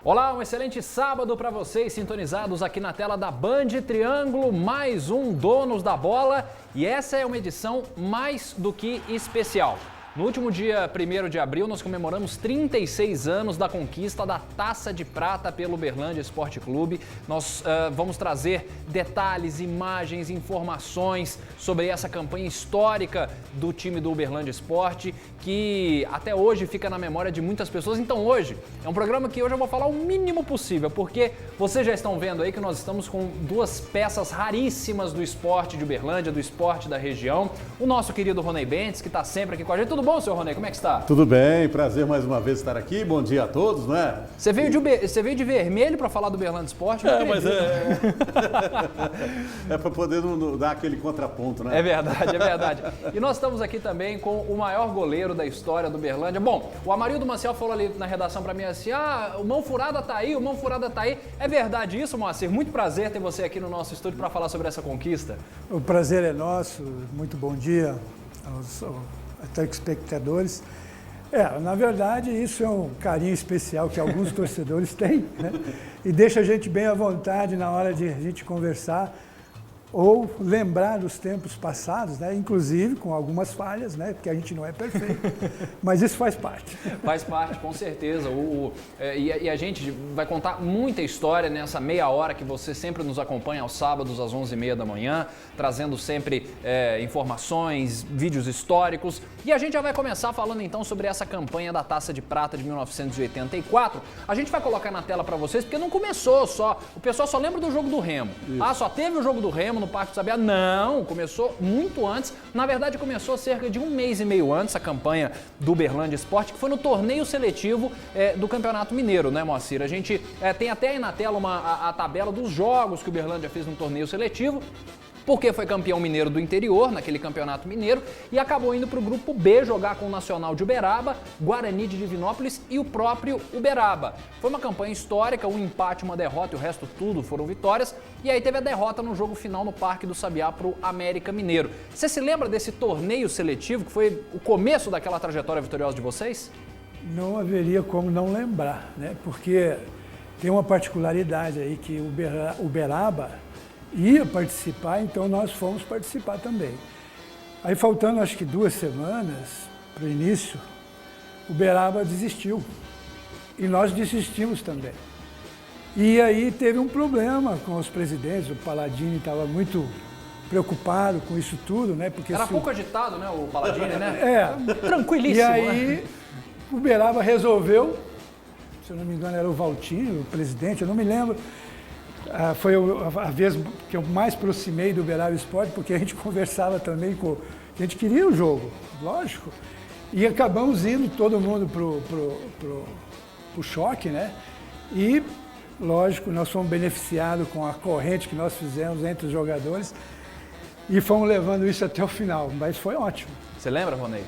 Olá, um excelente sábado para vocês sintonizados aqui na tela da Band Triângulo, mais um Donos da Bola, e essa é uma edição mais do que especial. No último dia 1º de abril, nós comemoramos 36 anos da conquista da Taça de Prata pelo Uberlândia Esporte Clube. Nós vamos trazer detalhes, imagens, informações sobre essa campanha histórica do time do Uberlândia Esporte, que até hoje fica na memória de muitas pessoas. Então hoje é um programa que hoje eu vou falar o mínimo possível, porque vocês já estão vendo aí que nós estamos com duas peças raríssimas do esporte de Uberlândia, do esporte da região. O nosso querido Ronei Bentes, que está sempre aqui com a gente. Tudo bom, senhor Ronei? Como é que está? Tudo bem, prazer mais uma vez estar aqui. Bom dia a todos, não é? Você veio de vermelho para falar do Uberlândia Esporte? Mas é para poder não dar aquele contraponto, né? É verdade, é verdade. E nós estamos aqui também com o maior goleiro da história do Uberlândia. Bom, o Amarildo Maciel falou ali na redação para mim assim, o Mão Furada tá aí, o Mão Furada tá aí. É verdade isso, Moacir? Muito prazer ter você aqui no nosso estúdio para falar sobre essa conquista. O prazer é nosso, muito bom dia aos telespectadores. Na verdade, isso é um carinho especial que alguns torcedores têm, né? E deixa a gente bem à vontade na hora de a gente conversar ou lembrar dos tempos passados, né? Inclusive com algumas falhas, né? Porque a gente não é perfeito, mas isso faz parte. Faz parte, com certeza. E a gente vai contar muita história nessa meia hora que você sempre nos acompanha aos sábados às 11h30 da manhã, trazendo sempre informações, vídeos históricos. E a gente já vai começar falando então sobre essa campanha da Taça de Prata de 1984. A gente vai colocar na tela para vocês, porque não começou só, o pessoal só lembra do jogo do Remo. Isso. Só teve o jogo do Remo no Parque do Sabiá? Não, começou muito antes. Na verdade, começou cerca de 1 mês e meio antes a campanha do Uberlândia Esporte, que foi no torneio seletivo do Campeonato Mineiro, né, Moacir? A gente tem até aí na tela a tabela dos jogos que o Uberlândia fez no torneio seletivo, porque foi campeão mineiro do interior, naquele campeonato mineiro, e acabou indo para o grupo B jogar com o Nacional de Uberaba, Guarani de Divinópolis e o próprio Uberaba. Foi uma campanha histórica, um empate, uma derrota e o resto tudo foram vitórias. E aí teve a derrota no jogo final no Parque do Sabiá para o América Mineiro. Você se lembra desse torneio seletivo, que foi o começo daquela trajetória vitoriosa de vocês? Não haveria como não lembrar, né? Porque tem uma particularidade aí que o Uberaba ia participar, então nós fomos participar também. Aí faltando acho que 2 semanas para o início, o Uberaba desistiu e nós desistimos também. E aí teve um problema com os presidentes, o Paladini estava muito preocupado com isso tudo, né? Porque era pouco agitado, né, o Paladini, né? Tranquilíssimo. E aí né? O Uberaba resolveu, se eu não me engano era o Valtinho, o presidente, eu não me lembro. Foi a vez que eu mais aproximei do Uberaba Esporte, porque a gente conversava também com... A gente queria o jogo, lógico. E acabamos indo todo mundo pro choque, né? E, lógico, nós fomos beneficiados com a corrente que nós fizemos entre os jogadores e fomos levando isso até o final, mas foi ótimo. Você lembra, Ronei?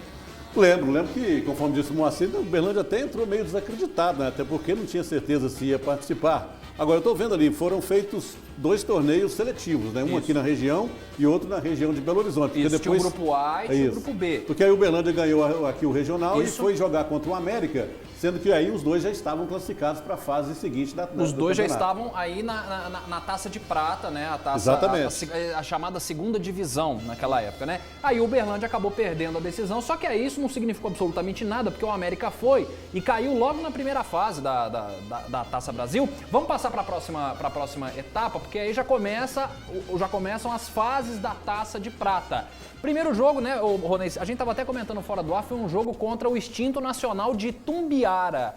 Lembro que, conforme disse o Moacir, o Uberlândia até entrou meio desacreditado, né? Até porque não tinha certeza se ia participar. Agora, eu estou vendo ali, foram feitos 2 torneios seletivos, né? Um aqui na região e outro na região de Belo Horizonte. Isso, depois... tinha o grupo A e tinha o grupo B. Porque aí o Uberlândia ganhou aqui o regional e foi jogar contra o América, sendo que aí os dois já estavam classificados para a fase seguinte da Os dois já estavam aí na Taça de Prata, né? A taça, exatamente. A chamada segunda divisão naquela época, né? Aí o Uberlândia acabou perdendo a decisão, só que aí isso não significou absolutamente nada, porque o América foi e caiu logo na primeira fase da Taça Brasil. Vamos passar para a próxima etapa, porque aí já começam as fases da Taça de Prata. Primeiro jogo, né, Ronei, a gente estava até comentando fora do ar, foi um jogo contra o extinto Nacional de Itumbiara.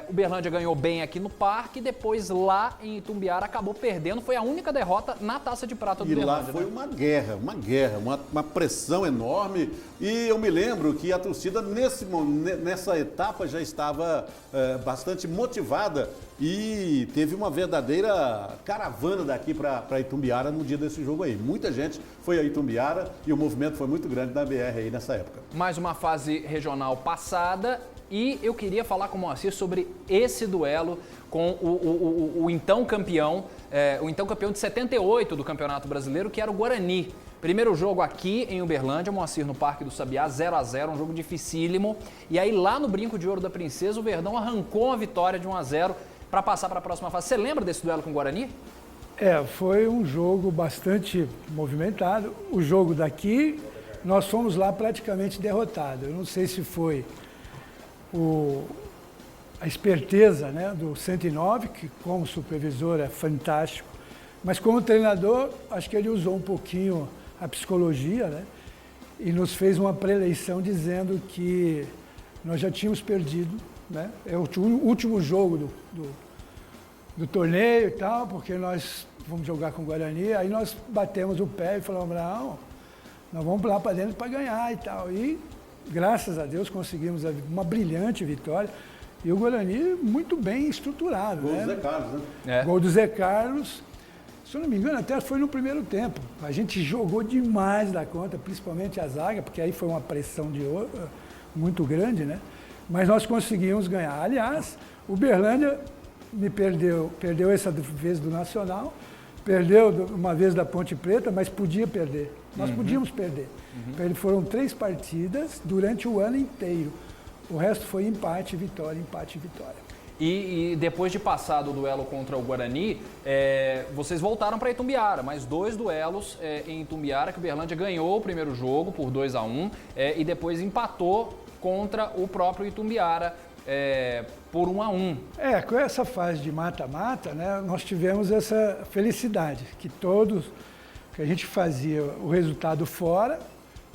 O Uberlândia ganhou bem aqui no parque e depois lá em Itumbiara acabou perdendo. Foi a única derrota na Taça de Prata do Uberlândia. E lá foi uma guerra, uma pressão enorme. E eu me lembro que a torcida nessa etapa já estava bastante motivada e teve uma verdadeira caravana daqui para Itumbiara no dia desse jogo aí. Muita gente foi a Itumbiara e o movimento foi muito grande na BR aí nessa época. Mais uma fase regional passada. e eu queria falar com o Moacir sobre esse duelo com o então campeão, de 78 do Campeonato Brasileiro, que era o Guarani. Primeiro jogo aqui em Uberlândia, Moacir no Parque do Sabiá, 0-0, um jogo dificílimo. E aí lá no Brinco de Ouro da Princesa, o Verdão arrancou a vitória de 1-0 para passar para a próxima fase. Você lembra desse duelo com o Guarani? Foi um jogo bastante movimentado. O jogo daqui, nós fomos lá praticamente derrotados. Eu não sei se foi a esperteza, né, do 109, que como supervisor é fantástico, mas como treinador, acho que ele usou um pouquinho a psicologia, né, e nos fez uma preleição dizendo que nós já tínhamos perdido, né, é o último jogo do torneio e tal, porque nós vamos jogar com o Guarani, aí nós batemos o pé e falamos, não, nós vamos lá para dentro para ganhar e tal. E, graças a Deus, conseguimos uma brilhante vitória. E o Guarani muito bem estruturado. Gol né? do Zé Carlos, né? Gol do Zé Carlos. Se eu não me engano, até foi no primeiro tempo. A gente jogou demais da conta, principalmente a zaga, porque aí foi uma pressão muito grande, né? Mas nós conseguimos ganhar. Aliás, o Uberlândia perdeu essa vez do Nacional, perdeu uma vez da Ponte Preta, mas podia perder. Nós podíamos perder. Foram 3 partidas durante o ano inteiro. O resto foi empate, vitória, empate, vitória. E depois de passar do duelo contra o Guarani, vocês voltaram para Itumbiara, mais 2 duelos em Itumbiara, que o Uberlândia ganhou o primeiro jogo por 2-1 e depois empatou contra o próprio Itumbiara por 1-1. Com essa fase de mata-mata, né, nós tivemos essa felicidade, que a gente fazia o resultado fora,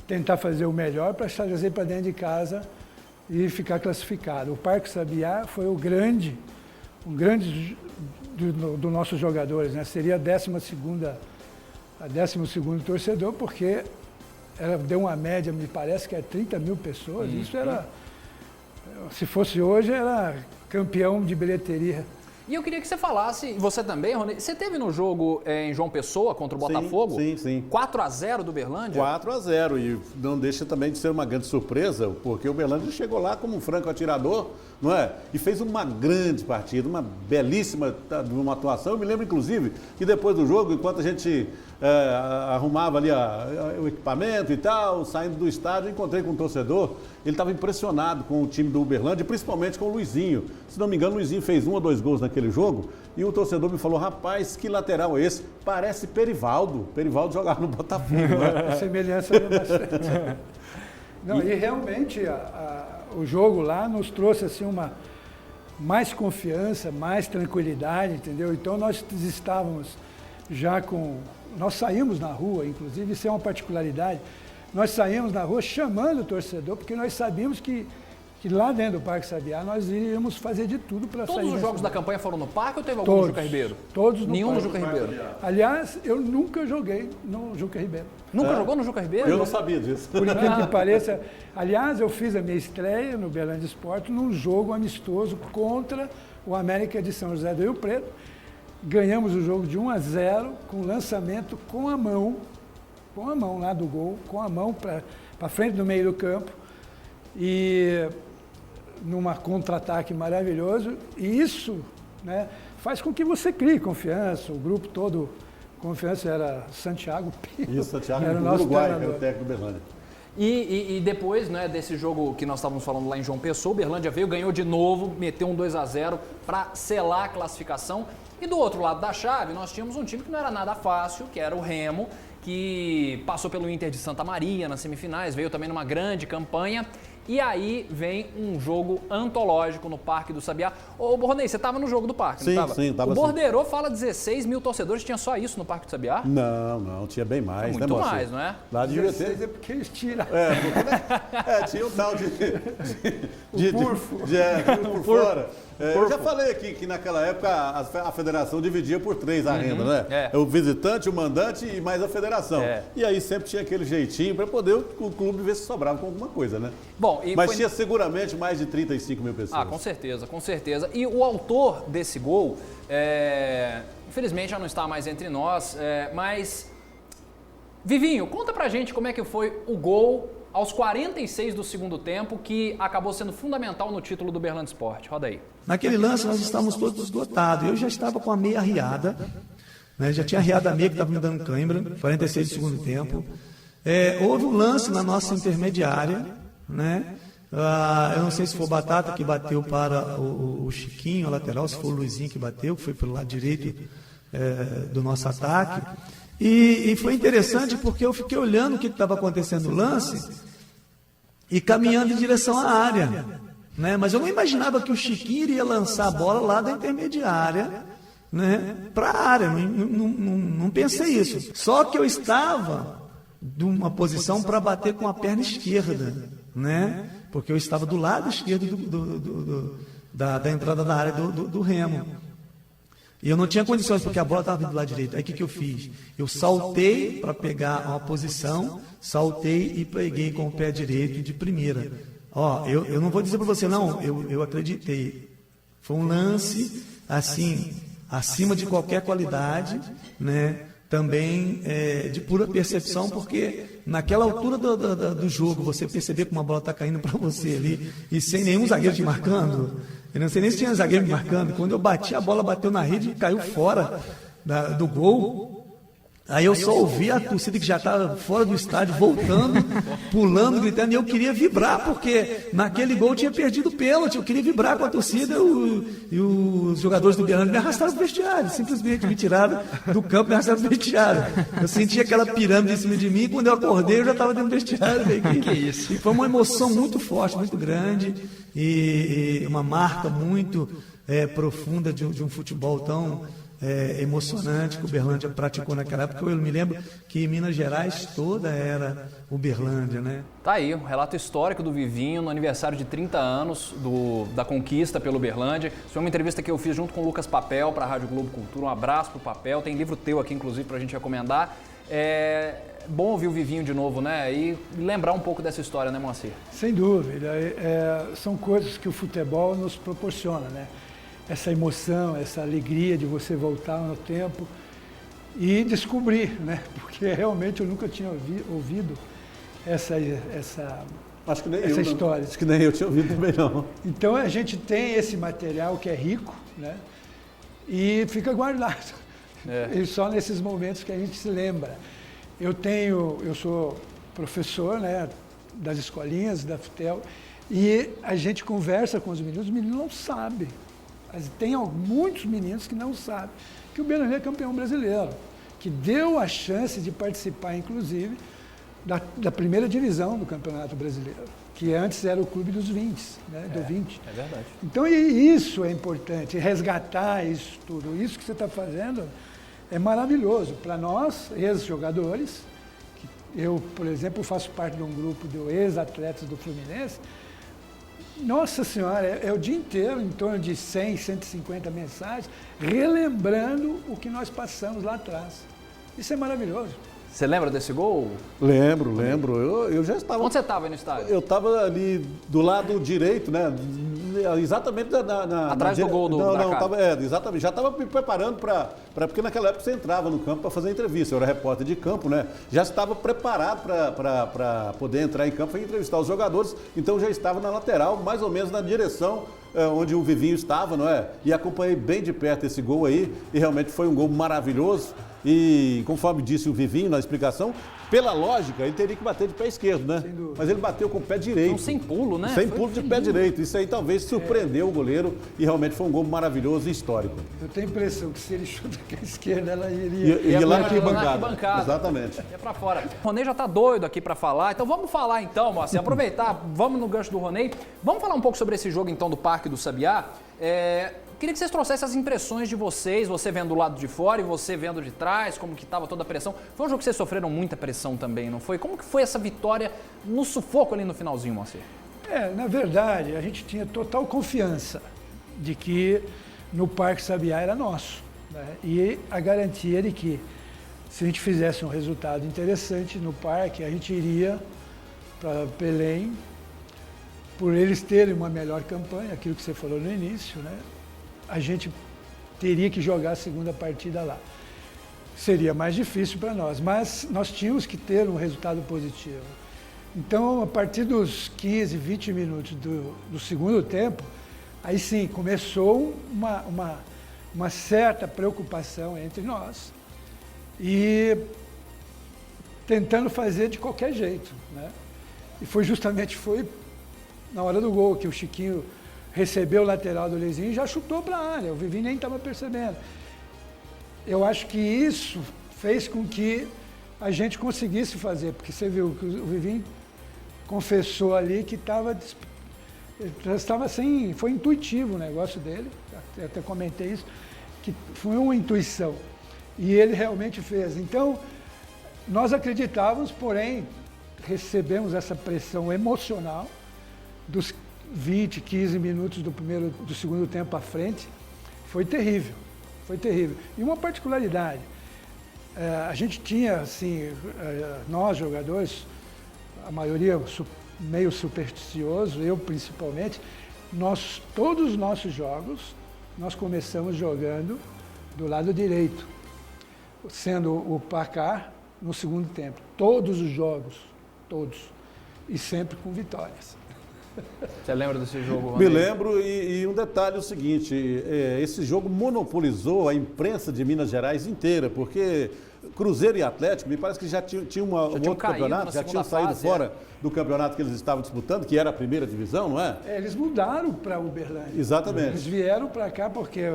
tentar fazer o melhor para trazer para dentro de casa e ficar classificado. O Parque Sabiá foi um grande dos nossos jogadores, né? Seria a 12º torcedor, porque deu uma média, me parece que é 30 mil pessoas. Isso era, se fosse hoje, era campeão de bilheteria. E eu queria que você falasse, você também, Rony, você teve no jogo em João Pessoa contra o Botafogo? Sim. 4-0 do Uberlândia? 4-0, e não deixa também de ser uma grande surpresa, porque o Uberlândia chegou lá como um franco atirador, não é? E fez uma grande partida, uma belíssima uma atuação. Eu me lembro, inclusive, que depois do jogo, enquanto a gente arrumava ali o equipamento e tal, saindo do estádio, eu encontrei com um torcedor, ele estava impressionado com o time do Uberlândia, principalmente com o Luizinho. Se não me engano, o Luizinho fez 1 ou 2 gols naquele jogo, e o torcedor me falou, rapaz, que lateral é esse? Parece Perivaldo. Perivaldo jogava no Botafogo, né? A semelhança era bastante. Não, e realmente o jogo lá nos trouxe assim mais confiança, mais tranquilidade, entendeu? Então nós estávamos já nós saímos na rua, inclusive, isso é uma particularidade, nós saímos na rua chamando o torcedor, porque nós sabíamos que lá dentro do Parque Sabiá nós iríamos fazer de tudo para sair. Todos os jogos da campanha foram no parque ou teve algum no Juca Ribeiro? Todos no Nenhum parque. no Juca Ribeiro? Aliás, eu nunca joguei no Juca Ribeiro. Nunca jogou no Juca Ribeiro? Eu não sabia disso. Por incrível que pareça. Aliás, eu fiz a minha estreia no Uberlândia Esporte num jogo amistoso contra o América de São José do Rio Preto. Ganhamos o jogo de 1-0 com lançamento com a mão lá do gol, com a mão para frente do meio do campo. E numa contra-ataque maravilhoso. E isso, né, faz com que você crie confiança. O grupo todo, confiança, era Santiago Pio. Isso, Santiago, era o do nosso Uruguai, treinador. que era o técnico do Uberlândia. E depois, né, desse jogo que nós estávamos falando lá em João Pessoa, o Uberlândia veio, ganhou de novo, meteu um 2-0 para selar a classificação. E do outro lado da chave, nós tínhamos um time que não era nada fácil, que era o Remo, que passou pelo Inter de Santa Maria nas semifinais, veio também numa grande campanha. E aí vem um jogo antológico no Parque do Sabiá. Ô, Bornei, você estava no jogo do Parque, Sim, não estava? sim, estava. O Borderô fala 16 mil torcedores, tinha só isso no Parque do Sabiá? Não, tinha bem mais, muito né, Moacir? mais, não é? Lá devia 16 ter. é porque eles tiram. Tinha um tal de Purfo. por fora. Eu já falei aqui que naquela época a federação dividia por 3 a renda, né? O visitante, o mandante e mais a federação. E aí sempre tinha aquele jeitinho para poder o clube ver se sobrava com alguma coisa, né? Bom, Mas tinha seguramente mais de 35 mil pessoas. Ah, com certeza, com certeza. E o autor desse gol, infelizmente já não está mais entre nós, mas Vivinho, conta pra gente como é que foi o gol aos 46 do segundo tempo, que acabou sendo fundamental no título do Berlândia Sport. Roda aí. Naquele lance nós estávamos todos esgotados. Eu já estava com a meia arriada, né? Já tinha arriado a meia que estava me dando cãibra, 46 do segundo tempo. Houve um lance na nossa intermediária, né? Eu não sei se foi o Batata que bateu para o Chiquinho, a lateral, se foi o Luizinho que bateu, que foi pelo lado direito do nosso ataque. E foi interessante porque eu fiquei olhando o que estava acontecendo no lance e caminhando em direção à área, né? Mas eu não imaginava que o Chiquinho iria lançar a bola lá da intermediária, né, para a área, não pensei isso. Só que eu estava de uma posição para bater com a perna esquerda, né? Porque eu estava do lado esquerdo da entrada da área do Remo. E eu não tinha condições, porque a bola estava vindo do lado direito. Aí o que eu fiz? Eu saltei para pegar uma posição, saltei e peguei com o pé direito de primeira. Eu não vou dizer para você, não, eu acreditei. Foi um lance, assim, acima de qualquer qualidade, né? Também de pura percepção, porque naquela altura do jogo, você perceber que uma bola está caindo para você ali, e sem nenhum zagueiro te marcando, eu não sei nem se tinha zagueiro me marcando, quando eu bati, a bola bateu na rede e caiu fora do gol. Aí eu só ouvi a torcida que já estava fora do estádio, voltando, pulando, gritando, e eu queria vibrar, porque naquele gol eu tinha perdido o pênalti, eu queria vibrar com a torcida, e os jogadores do Berlândia me arrastaram para o vestiário, simplesmente me tiraram do campo e me arrastaram para o vestiário. Eu senti aquela pirâmide em cima de mim, e quando eu acordei eu já estava dentro do vestiário. Que isso? E foi uma emoção muito forte, muito grande, e uma marca muito profunda de um futebol tão emocionante que o Berlândia praticou naquela época. Eu me lembro que Minas Gerais toda era o Berlândia, né? Tá aí, um relato histórico do Vivinho no aniversário de 30 anos da conquista pelo Berlândia. Isso foi uma entrevista que eu fiz junto com o Lucas Papel para a Rádio Globo Cultura. Um abraço pro Papel. Tem livro teu aqui, inclusive, para a gente recomendar. Bom ouvir o Vivinho de novo, né? E lembrar um pouco dessa história, né, Moacir? Sem dúvida. São coisas que o futebol nos proporciona, né? Essa emoção, essa alegria de você voltar no tempo e descobrir, né? Porque realmente eu nunca tinha ouvido essa Acho que nem eu, história. Acho que nem eu tinha ouvido também, não. Então a gente tem esse material que é rico, né? E fica guardado. E só nesses momentos que a gente se lembra. Eu sou professor, né, das escolinhas, da FUTEL, e a gente conversa com os meninos não sabem. Tem muitos meninos que não sabem que o Berlândia é campeão brasileiro, que deu a chance de participar, inclusive, da primeira divisão do Campeonato Brasileiro, que antes era o Clube dos 20, né, do 20. É verdade. Então, isso é importante, resgatar isso tudo. Isso que você está fazendo é maravilhoso para nós, ex-jogadores. Eu, por exemplo, faço parte de um grupo de ex-atletas do Fluminense. Nossa Senhora, é o dia inteiro, em torno de 100, 150 mensagens, relembrando o que nós passamos lá atrás. Isso é maravilhoso. Você lembra desse gol? Lembro. Eu já estava... Onde você estava no estádio? Eu estava ali do lado direito, né? Exatamente atrás do gol da cara. Tava, exatamente. Já estava me preparando porque naquela época você entrava no campo para fazer entrevista. Eu era repórter de campo, né? Já estava preparado para poder entrar em campo e entrevistar os jogadores. Então já estava na lateral, mais ou menos na direção onde o Vivinho estava, não é? E acompanhei bem de perto esse gol aí. E realmente foi um gol maravilhoso. E conforme disse o Vivinho na explicação, pela lógica, ele teria que bater de pé esquerdo, né? Mas ele bateu com o pé direito. Então, sem pulo, né? Sem pulo de pé direito. Isso aí talvez surpreendeu o goleiro e realmente foi um gol maravilhoso e histórico. Eu tenho a impressão que se ele chuta com a esquerda, ela iria... Ia lá na arquibancada. Exatamente. Ia pra fora. O Ronei já tá doido aqui pra falar, então vamos falar então, Moacir, aproveitar, vamos no gancho do Ronei. Vamos falar um pouco sobre esse jogo então do Parque do Sabiá. Queria que vocês trouxessem as impressões de vocês, você vendo do lado de fora e você vendo de trás, como que estava toda a pressão. Foi um jogo que vocês sofreram muita pressão também, não foi? Como que foi essa vitória no sufoco ali no finalzinho, Moacir? Na verdade, a gente tinha total confiança de que no Parque Sabiá era nosso, né? E a garantia de que se a gente fizesse um resultado interessante no parque, a gente iria para Belém, por eles terem uma melhor campanha, aquilo que você falou no início, né? A gente teria que jogar a segunda partida lá. seria mais difícil para nós, mas nós tínhamos que ter um resultado positivo. Então, a partir dos 15, 20 minutos do segundo tempo, aí sim, começou uma certa preocupação entre nós e tentando fazer de qualquer jeito, né? E foi na hora do gol que o Chiquinho recebeu o lateral do Luizinho e já chutou para a área, o Vivinho nem estava percebendo. Eu acho que isso fez com que a gente conseguisse fazer, porque você viu que o Vivinho confessou ali que estava sem... Foi intuitivo o negócio dele, eu até comentei isso, que foi uma intuição. E ele realmente fez. Então, nós acreditávamos, porém, recebemos essa pressão emocional dos 20, 15 minutos do segundo tempo à frente. Foi terrível, foi terrível. E uma particularidade, a gente tinha, assim, nós jogadores, a maioria meio supersticioso, eu principalmente, todos os nossos jogos, nós começamos jogando do lado direito, sendo o placar no segundo tempo. Todos os jogos, todos. E sempre com vitórias. Você lembra desse jogo, Me Vanderlei? lembro, e um detalhe é o seguinte, esse jogo monopolizou a imprensa de Minas Gerais inteira, porque Cruzeiro e Atlético, me parece que já tinha um outro campeonato, já tinham saído fora do campeonato que eles estavam disputando, que era a primeira divisão, não é? Eles mudaram para Uberlândia. Exatamente. Eles vieram para cá porque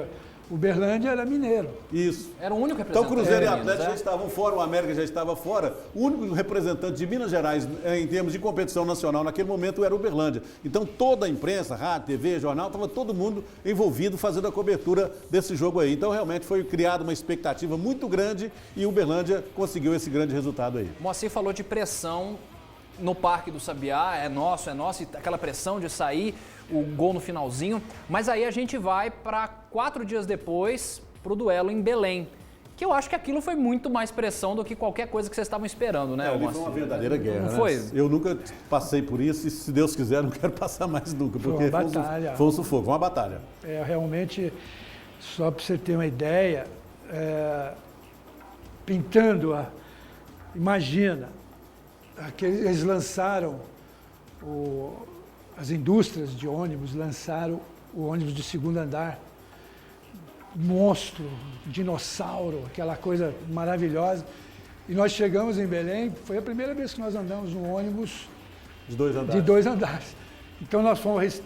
Uberlândia era mineiro. Isso. Era o único representante. Então Cruzeiro e Atlético já estavam fora, o América já estava fora. O único representante de Minas Gerais em termos de competição nacional naquele momento era Uberlândia. Então toda a imprensa, rádio, TV, jornal, estava todo mundo envolvido fazendo a cobertura desse jogo aí. Então realmente foi criada uma expectativa muito grande e Uberlândia conseguiu esse grande resultado aí. Moacir falou de pressão no Parque do Sabiá, é nosso, e aquela pressão de sair, o gol no finalzinho. Mas aí a gente vai para 4 dias depois para o duelo em Belém, que eu acho que aquilo foi muito mais pressão do que qualquer coisa que vocês estavam esperando, né, Ali Moacir? foi uma verdadeira guerra, Não né? foi? Eu nunca passei por isso e, se Deus quiser, não quero passar mais nunca, porque Foi uma batalha. Foi um sufoco, uma batalha. Realmente, só para você ter uma ideia, pintando imagina, eles lançaram, as indústrias de ônibus lançaram o ônibus de segundo andar, monstro, dinossauro, aquela coisa maravilhosa. E nós chegamos em Belém, foi a primeira vez que nós andamos num ônibus De 2 andares. de 2 andares. Então nós fomos,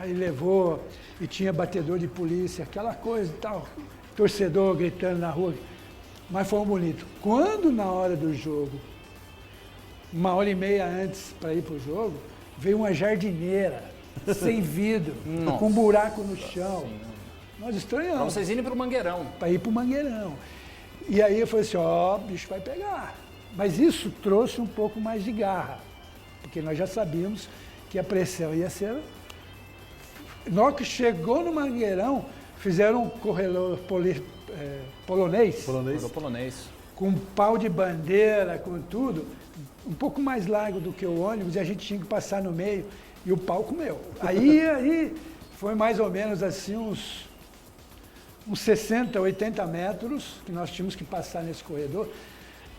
e levou, e tinha batedor de polícia, aquela coisa e tal, torcedor gritando na rua. Mas foi bonito. Quando na hora do jogo, 1h30 antes para ir para o jogo, veio uma jardineira, sem vidro, com um buraco no chão. Nós estranhamos. Para vocês irem para o Mangueirão. Para ir para o Mangueirão. E aí eu falei assim, o bicho vai pegar. Mas isso trouxe um pouco mais de garra, porque nós já sabíamos que a pressão ia ser... Na hora que chegou no Mangueirão, fizeram um corredor polonês, com um pau de bandeira, com tudo, um pouco mais largo do que o ônibus, e a gente tinha que passar no meio, e o pau comeu. Aí foi mais ou menos assim uns 60, 80 metros que nós tínhamos que passar nesse corredor.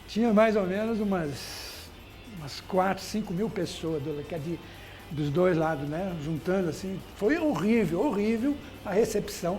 Tinha mais ou menos umas 4, 5 mil pessoas dos dois lados, né? Juntando assim. Foi horrível, horrível a recepção.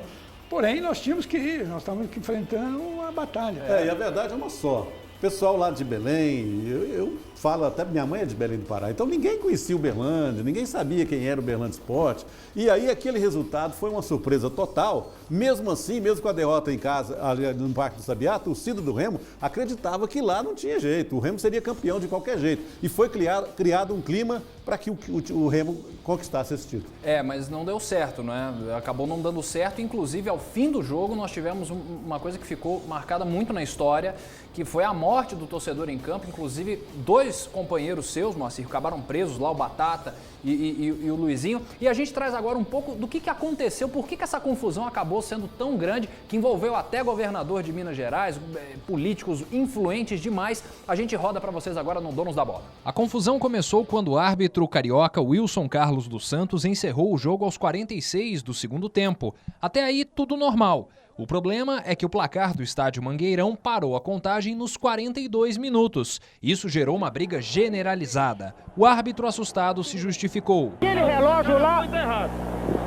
Porém, nós tínhamos que ir, nós estávamos enfrentando uma batalha. E a verdade é uma só. O pessoal lá de Belém, eu falo, até minha mãe é de Belém do Pará, então ninguém conhecia o Uberlândia, ninguém sabia quem era o Uberlândia Esporte. E aí aquele resultado foi uma surpresa total. Mesmo assim, mesmo com a derrota em casa, ali no Parque do Sabiá, a torcida do Remo acreditava que lá não tinha jeito, o Remo seria campeão de qualquer jeito. E foi criado um clima para que o Remo conquistasse esse título. Mas não deu certo, né? Acabou não dando certo, inclusive ao fim do jogo nós tivemos uma coisa que ficou marcada muito na história, que foi a morte do torcedor em campo. Inclusive 2 companheiros seus, Moacir, acabaram presos lá, o Batata e o Luizinho. E a gente traz agora um pouco do que aconteceu, por que essa confusão acabou sendo tão grande, que envolveu até governador de Minas Gerais, políticos influentes demais. A gente roda para vocês agora no Donos da Bola. A confusão começou quando o árbitro carioca Wilson Carlos dos Santos encerrou o jogo aos 46 do segundo tempo. Até aí, tudo normal. O problema é que o placar do estádio Mangueirão parou a contagem nos 42 minutos. Isso gerou uma briga generalizada. O árbitro, assustado, se justificou. Aquele relógio lá...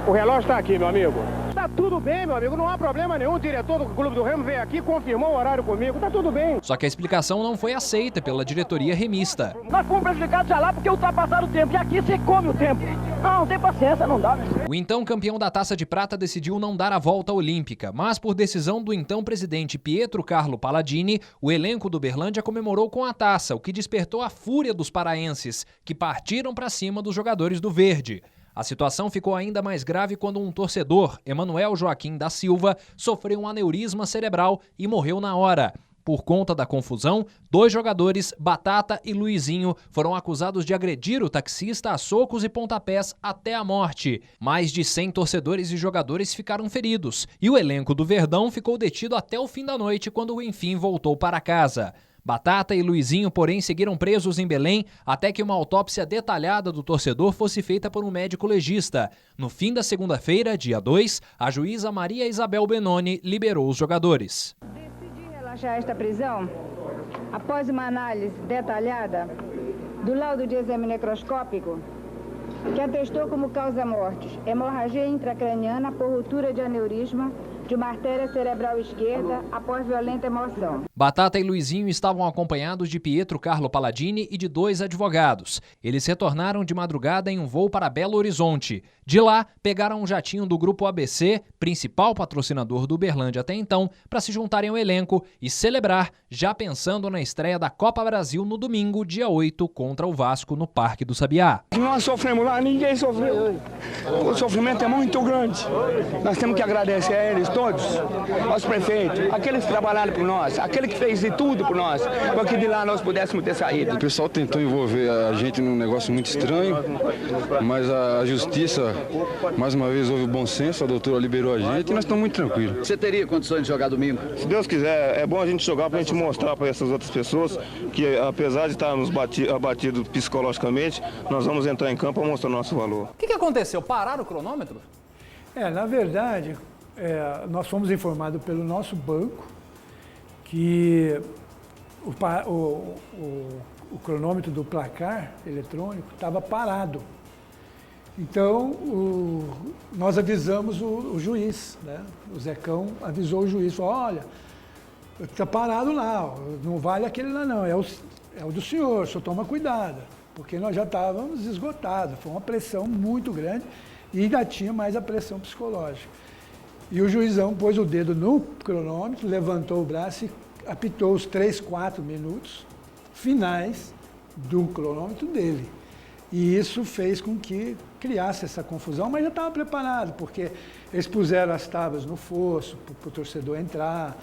O relógio está aqui, meu amigo. Tá tudo bem, meu amigo, não há problema nenhum. O diretor do Clube do Remo veio aqui, confirmou o horário comigo, tá tudo bem. Só que a explicação não foi aceita pela diretoria remista. Nós fomos prejudicados já lá porque ultrapassaram o tempo, e aqui você come o tempo. Não tem paciência, não dá. O então campeão da Taça de Prata decidiu não dar a volta olímpica, mas por decisão do então presidente Pietro Carlo Palladini, o elenco do Uberlândia comemorou com a taça, o que despertou a fúria dos paraenses, que partiram para cima dos jogadores do Verde. A situação ficou ainda mais grave quando um torcedor, Emanuel Joaquim da Silva, sofreu um aneurisma cerebral e morreu na hora. Por conta da confusão, 2 jogadores, Batata e Luizinho, foram acusados de agredir o taxista a socos e pontapés até a morte. Mais de 100 torcedores e jogadores ficaram feridos e o elenco do Verdão ficou detido até o fim da noite, quando enfim voltou para casa. Batata e Luizinho, porém, seguiram presos em Belém até que uma autópsia detalhada do torcedor fosse feita por um médico legista. No fim da segunda-feira, dia 2, a juíza Maria Isabel Benoni liberou os jogadores. Decidi relaxar esta prisão após uma análise detalhada do laudo de exame necroscópico que atestou como causa-mortes hemorragia intracraniana por ruptura de aneurisma de uma artéria cerebral esquerda após violenta emoção. Batata e Luizinho estavam acompanhados de Pietro Carlo Palladini e de 2 advogados. Eles retornaram de madrugada em um voo para Belo Horizonte. De lá, pegaram um jatinho do Grupo ABC, principal patrocinador do Uberlândia até então, para se juntarem ao elenco e celebrar, já pensando na estreia da Copa Brasil no domingo, dia 8, contra o Vasco no Parque do Sabiá. Nós sofremos lá, ninguém sofreu. O sofrimento é muito grande. Nós temos que agradecer a eles todos, aos prefeitos, aqueles que trabalharam por nós, aquele que fez de tudo por nós, para que de lá nós pudéssemos ter saído. O pessoal tentou envolver a gente num negócio muito estranho, mas a justiça, mais uma vez, houve o bom senso, a doutora liberou a gente e nós estamos muito tranquilos. Você teria condições de jogar domingo? Se Deus quiser, é bom a gente jogar para a gente mostrar para essas outras pessoas que, apesar de estarmos abatidos psicologicamente, nós vamos entrar em campo para mostrar o nosso valor. O que aconteceu? Pararam o cronômetro? Na verdade, nós fomos informados pelo nosso banco que o cronômetro do placar eletrônico estava parado. Então, nós avisamos o juiz, né? O Zecão avisou o juiz, falou, olha, está parado lá, não vale aquele lá não, é o do senhor toma cuidado, porque nós já estávamos esgotados, foi uma pressão muito grande e ainda tinha mais a pressão psicológica. E o juizão pôs o dedo no cronômetro, levantou o braço e apitou os 3, 4 minutos finais do cronômetro dele. E isso fez com que criasse essa confusão, mas já estava preparado, porque eles puseram as tábuas no fosso para o torcedor entrar,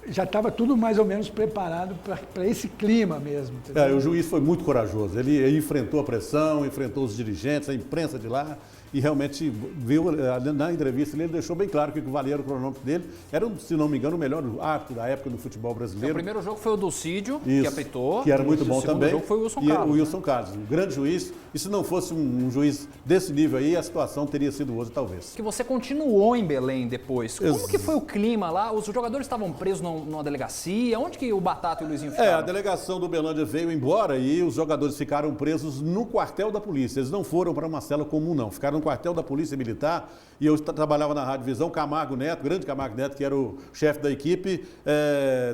já estava tudo mais ou menos preparado para esse clima mesmo. O juiz foi muito corajoso, ele enfrentou a pressão, enfrentou os dirigentes, a imprensa de lá, e realmente viu na entrevista ele deixou bem claro que o valia o cronômetro dele era, se não me engano, o melhor árbitro da época no futebol brasileiro. O primeiro jogo foi o do Cídio, que apitou. Que era muito bom também. O segundo jogo foi o Wilson Carlos. O Wilson Carlos, um grande juiz. E se não fosse um juiz desse nível aí, a situação teria sido outra, talvez. Que você continuou em Belém depois. Como que foi o clima lá? Os jogadores estavam presos numa delegacia? Onde que o Batata e o Luizinho ficaram? A delegação do Uberlândia veio embora e os jogadores ficaram presos no quartel da polícia. Eles não foram para uma cela comum, não. Ficaram no quartel da Polícia Militar e eu trabalhava na Rádio Visão. Camargo Neto, grande Camargo Neto, que era o chefe da equipe,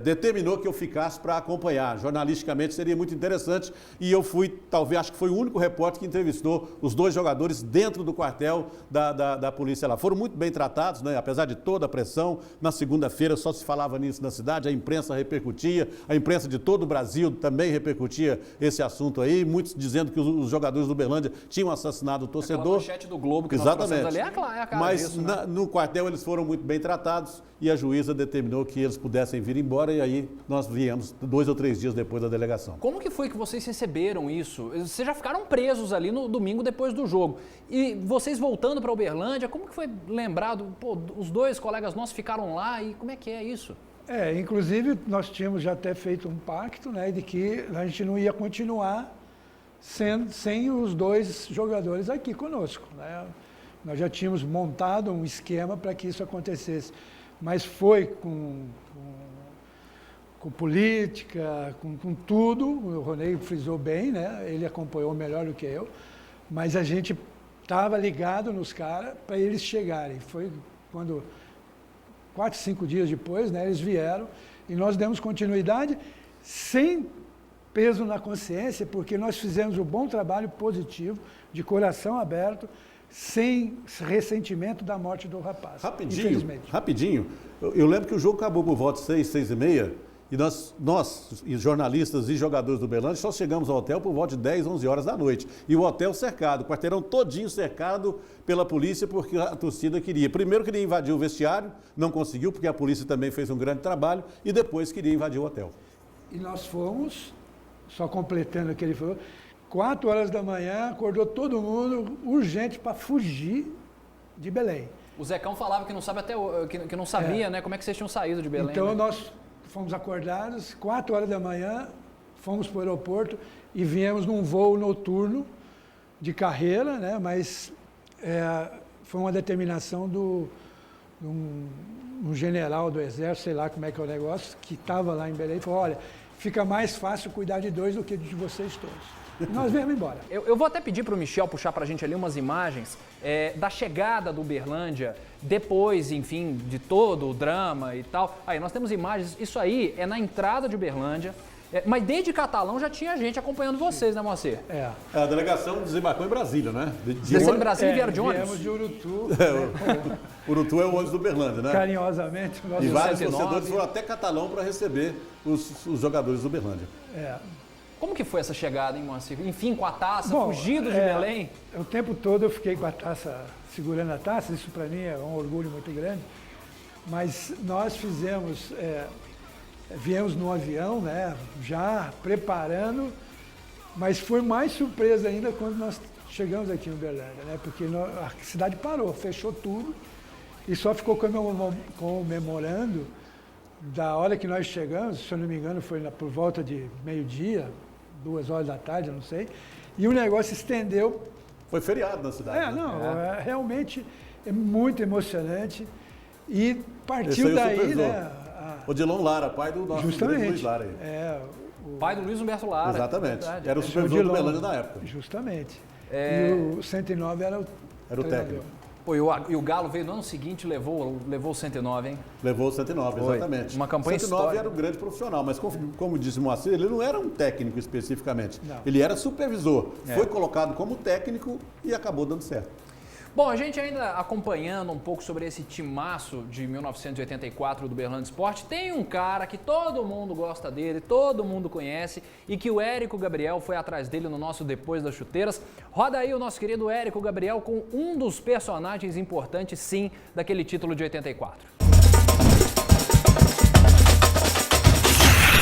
determinou que eu ficasse para acompanhar. Jornalisticamente seria muito interessante e eu fui, talvez, acho que foi o único repórter que entrevistou os 2 jogadores dentro do quartel da polícia lá. Foram muito bem tratados, né? Apesar de toda a pressão. Na segunda-feira só se falava nisso na cidade, a imprensa repercutia, a imprensa de todo o Brasil também repercutia esse assunto aí, muitos dizendo que os jogadores do Uberlândia tinham assassinado o torcedor. Aquela manchete do Globo que exatamente. Nós ali é a cara Mas disso, né? No quartel eles foram muito bem tratados e a juíza determinou que eles pudessem vir embora e aí nós viemos 2 ou 3 dias depois da delegação. Como que foi que vocês receberam isso? Vocês já ficaram presos ali no domingo depois do jogo. E vocês voltando para Uberlândia, como que foi lembrado? Pô, os 2 colegas nossos ficaram lá e como é que é isso? Inclusive nós tínhamos já até feito um pacto, né, de que a gente não ia continuar sem os 2 jogadores aqui conosco, né? Nós já tínhamos montado um esquema para que isso acontecesse, mas foi com política, com tudo. O Ronei frisou bem, né? Ele acompanhou melhor do que eu, mas a gente estava ligado nos caras para eles chegarem. Foi quando, 4, 5 dias depois, né, eles vieram e nós demos continuidade sem peso na consciência, porque nós fizemos um bom trabalho positivo, de coração aberto, sem ressentimento da morte do rapaz. Rapidinho. Eu lembro que o jogo acabou por volta de 6, 6h30, e nós, jornalistas e jogadores do Uberlândia, só chegamos ao hotel por volta de 10, 11 horas da noite. E o hotel cercado, o quarteirão todinho cercado pela polícia, porque a torcida queria. Primeiro queria invadir o vestiário, não conseguiu, porque a polícia também fez um grande trabalho, e depois queria invadir o hotel. E nós fomos, só completando o que ele falou, 4 horas da manhã, acordou todo mundo, urgente, para fugir de Belém. O Zecão falava que não sabe que não sabia, né, como é que vocês tinham saído de Belém. Então né? nós fomos acordados, 4 horas da manhã, fomos para o aeroporto e viemos num voo noturno de carreira, né, mas foi uma determinação de um general do Exército, sei lá como é que é o negócio, que estava lá em Belém e falou, olha, fica mais fácil cuidar de 2 do que de vocês todos. E nós viemos embora. Eu vou até pedir para o Michel puxar para a gente ali umas imagens da chegada do Uberlândia, depois, enfim, de todo o drama e tal. Aí nós temos imagens, isso aí é na entrada de Uberlândia, mas desde Catalão já tinha gente acompanhando vocês, né, Moacir? A delegação desembarcou em Brasília, né? Desceu em Brasília e vieram de ônibus? Viemos de Urutu. Urutu é o ônibus do Uberlândia, né? Carinhosamente. E vários torcedores foram até Catalão para receber os jogadores do Uberlândia. Como que foi essa chegada, hein, Moacir? Enfim, com a taça, fugido de Belém? O tempo todo eu fiquei com a taça, segurando a taça, isso para mim é um orgulho muito grande. Mas nós fizemos, viemos no avião, né, já preparando, mas foi mais surpresa ainda quando nós chegamos aqui em Uberlândia, né, porque a cidade parou, fechou tudo e só ficou comemorando da hora que nós chegamos, se eu não me engano foi por volta de meio-dia, 2 horas da tarde, eu não sei, e o negócio estendeu. Foi feriado na cidade. Realmente é muito emocionante e partiu daí, né? Odilon Lara, pai do nosso Luiz Lara aí. Pai do Luiz Humberto Lara. Exatamente. Era o supervisor do Uberlândia na época. Justamente. E o 109 era o técnico. Pô, e o Galo veio no ano seguinte e levou o 109, hein? Levou o 109, exatamente. Uma campanha histórica. O 109 era um grande profissional, mas como disse o Moacir, ele não era um técnico especificamente. Não. Ele era supervisor. Foi colocado como técnico e acabou dando certo. Bom, a gente ainda acompanhando um pouco sobre esse timaço de 1984 do Uberlândia Sport, tem um cara que todo mundo gosta dele, todo mundo conhece e que o Érico Gabriel foi atrás dele no nosso Depois das Chuteiras. Roda aí o nosso querido Érico Gabriel com um dos personagens importantes, sim, daquele título de 84.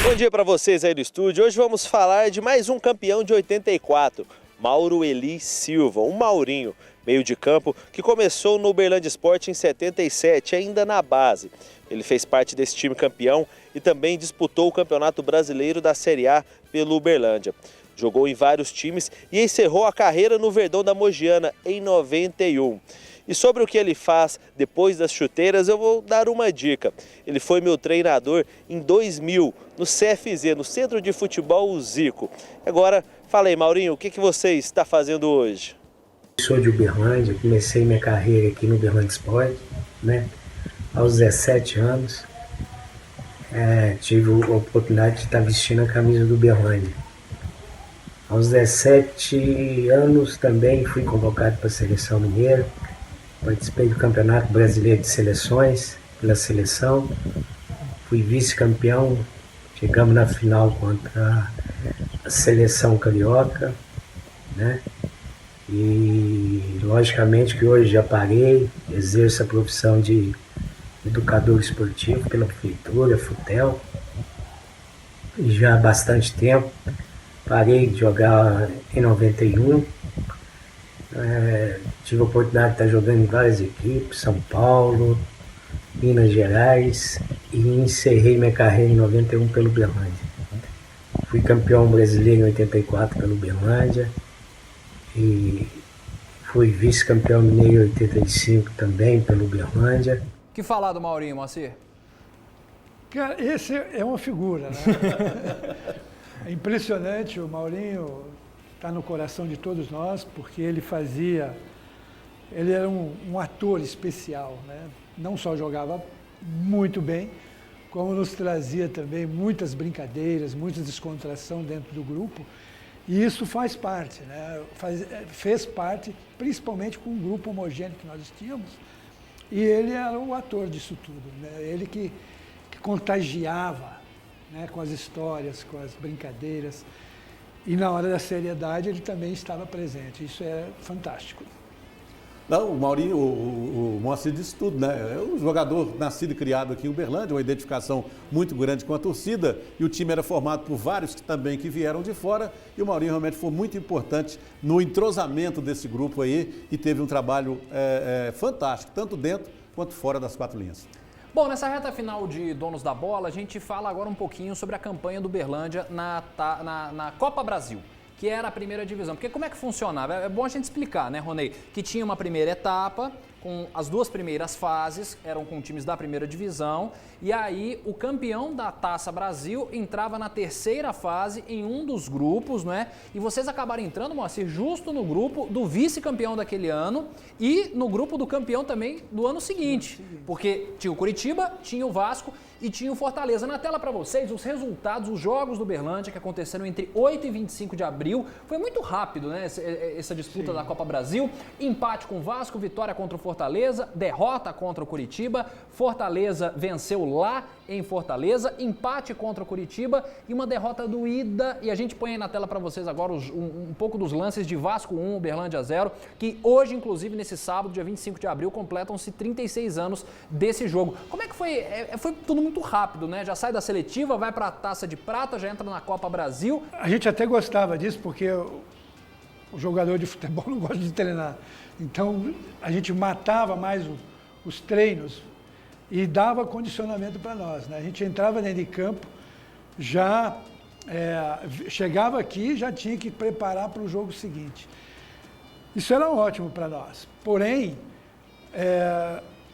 Bom dia para vocês aí do estúdio. Hoje vamos falar de mais um campeão de 84, Mauro Eli Silva, um Maurinho, meio de campo, que começou no Uberlândia Sport em 77, ainda na base. Ele fez parte desse time campeão e também disputou o Campeonato Brasileiro da Série A pelo Uberlândia. Jogou em vários times e encerrou a carreira no Verdão da Mogiana em 91. E sobre o que ele faz depois das chuteiras, eu vou dar uma dica. Ele foi meu treinador em 2000, no CFZ, no Centro de Futebol Zico. Agora, fala aí, Maurinho, o que você está fazendo hoje? Sou de Uberlândia, comecei minha carreira aqui no Uberlândia Sport, né? Aos 17 anos. Tive a oportunidade de estar vestindo a camisa do Uberlândia. Aos 17 anos também fui convocado para a Seleção Mineira. Participei do Campeonato Brasileiro de Seleções pela seleção. Fui vice-campeão. Chegamos na final contra a Seleção Carioca, né? E logicamente que hoje já parei, exerço a profissão de educador esportivo pela prefeitura, FUTEL, já há bastante tempo. Parei de jogar em 91, tive a oportunidade de estar jogando em várias equipes, São Paulo, Minas Gerais, e encerrei minha carreira em 91 pelo Uberlândia. Fui campeão brasileiro em 84 pelo Uberlândia e Fui vice-campeão mineiro em 85 também, pelo Uberlândia. Que falar do Maurinho, Moacir? Cara, esse é uma figura, né? É impressionante, o Maurinho está no coração de todos nós, porque ele era um ator especial, né? Não só jogava muito bem, como nos trazia também muitas brincadeiras, muita descontração dentro do grupo. E isso faz parte, né? Fez parte, principalmente com o grupo homogêneo que nós tínhamos. E ele era o ator disso tudo, né? Ele que contagiava, né? Com as histórias, com as brincadeiras. E na hora da seriedade ele também estava presente. Isso é fantástico. Não, o Maurinho, o Moacir disse tudo, né? É um jogador nascido e criado aqui em Uberlândia, uma identificação muito grande com a torcida, e o time era formado por vários que vieram de fora, e o Maurinho realmente foi muito importante no entrosamento desse grupo aí, e teve um trabalho fantástico, tanto dentro quanto fora das quatro linhas. Bom, nessa reta final de Donos da Bola, a gente fala agora um pouquinho sobre a campanha do Uberlândia na Copa Brasil, que era a primeira divisão. Porque como é que funcionava? É bom a gente explicar, né, Ronei? Que tinha uma primeira etapa, com as duas primeiras fases, eram com times da primeira divisão, e aí o campeão da Taça Brasil entrava na terceira fase em um dos grupos, né? E vocês acabaram entrando, Moacir, justo no grupo do vice-campeão daquele ano e no grupo do campeão também do ano seguinte. Porque tinha o Curitiba, tinha o Vasco e tinha o Fortaleza. Na tela para vocês, os resultados, os jogos do Uberlândia, que aconteceram entre 8 e 25 de abril. Foi muito rápido, né, essa disputa da Copa Brasil. Empate com o Vasco, vitória contra o Fortaleza, derrota contra o Curitiba. Fortaleza venceu lá em Fortaleza, empate contra o Curitiba e uma derrota doída. E a gente põe aí na tela para vocês agora um pouco dos lances de Vasco 1, Uberlândia 0, que hoje, inclusive, nesse sábado, dia 25 de abril, completam-se 36 anos desse jogo. Como é que foi? Foi tudo muito rápido, né? Já sai da seletiva, vai para a Taça de Prata, já entra na Copa Brasil. A gente até gostava disso, porque o jogador de futebol não gosta de treinar. Então, a gente matava mais os treinos e dava condicionamento para nós, né? A gente entrava dentro de campo, já chegava aqui, já tinha que preparar para o jogo seguinte. Isso era ótimo para nós. Porém,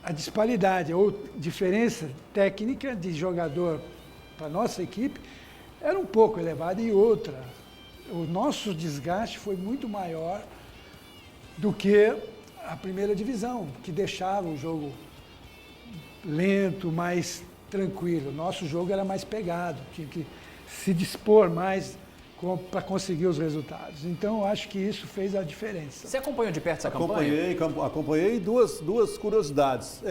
a disparidade ou diferença técnica de jogador para a nossa equipe era um pouco elevada. E outra, o nosso desgaste foi muito maior do que a primeira divisão, que deixava o jogo lento, mais tranquilo. Nosso jogo era mais pegado, tinha que se dispor mais para conseguir os resultados. Então, eu acho que isso fez a diferença. Você acompanhou de perto essa campanha? Acompanhei duas curiosidades.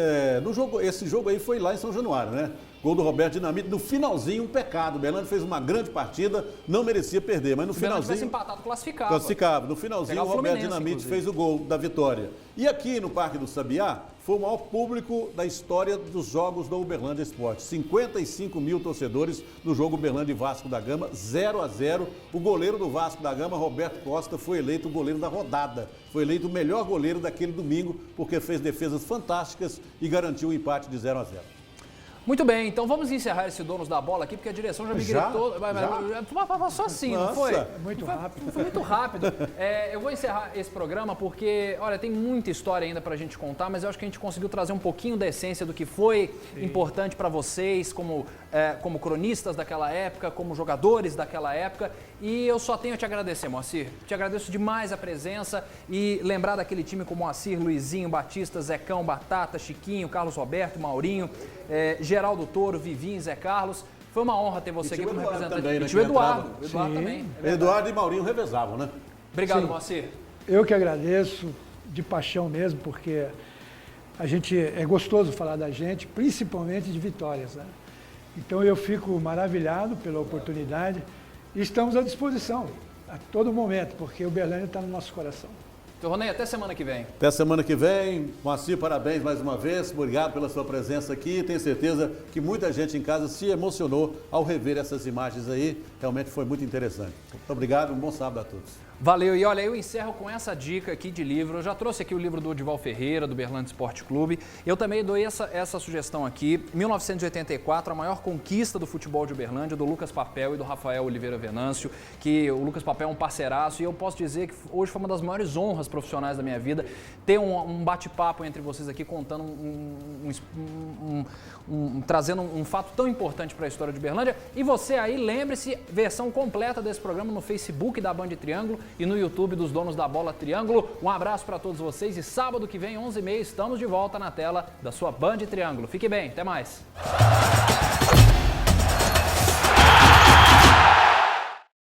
Esse jogo aí foi lá em São Januário, né? Gol do Roberto Dinamite, no finalzinho, um pecado. O Uberlândia fez uma grande partida, não merecia perder, mas no finalzinho... Se tivesse empatado, classificava. Classificava. No finalzinho, o Roberto Dinamite fez o gol da vitória. E aqui no Parque do Sabiá, foi o maior público da história dos jogos do Uberlândia Esporte. 55 mil torcedores no jogo Uberlândia e Vasco da Gama, 0-0. O goleiro do Vasco da Gama, Roberto Costa, foi eleito o goleiro da rodada. Foi eleito o melhor goleiro daquele domingo, porque fez defesas fantásticas e garantiu o empate de 0-0. Muito bem, então vamos encerrar esse Donos da Bola aqui, porque a direção já me gritou. Só assim, Nossa, não foi? Muito rápido. Foi muito rápido. Eu vou encerrar esse programa porque, olha, tem muita história ainda pra gente contar, mas eu acho que a gente conseguiu trazer um pouquinho da essência do que foi importante para vocês, como cronistas daquela época, como jogadores daquela época. E eu só tenho a te agradecer, Moacir. Te agradeço demais a presença e lembrar daquele time com Moacir, Luizinho, Batista, Zecão, Batata, Chiquinho, Carlos Roberto, Maurinho, Geraldo Toro, Vivinho, Zé Carlos. Foi uma honra ter você aqui como representante. Também, né, e tinha o Eduardo. Eduardo também. Eduardo e Maurinho revezavam, né? Obrigado, Moacir. Eu que agradeço, de paixão mesmo, porque a gente é gostoso falar da gente, principalmente de vitórias, né? Então eu fico maravilhado pela oportunidade e estamos à disposição a todo momento, porque o Uberlândia está no nosso coração. Então, Ronei, até semana que vem. Até semana que vem. Moacir, parabéns mais uma vez. Obrigado pela sua presença aqui. Tenho certeza que muita gente em casa se emocionou ao rever essas imagens aí. Realmente foi muito interessante. Muito obrigado. Um bom sábado a todos. Valeu. E olha, eu encerro com essa dica aqui de livro. Eu já trouxe aqui o livro do Odival Ferreira, do Uberlândia Esporte Clube. Eu também dou essa sugestão aqui. 1984, a maior conquista do futebol de Uberlândia, do Lucas Papel e do Rafael Oliveira Venâncio, que o Lucas Papel é um parceiraço. E eu posso dizer que hoje foi uma das maiores honras profissionais da minha vida, ter um bate-papo entre vocês aqui, contando trazendo um fato tão importante para a história de Uberlândia. E você aí, lembre-se, versão completa desse programa no Facebook da Band Triângulo e no YouTube dos Donos da Bola Triângulo. Um abraço para todos vocês e sábado que vem, 11h30, estamos de volta na tela da sua Band Triângulo. Fique bem, até mais.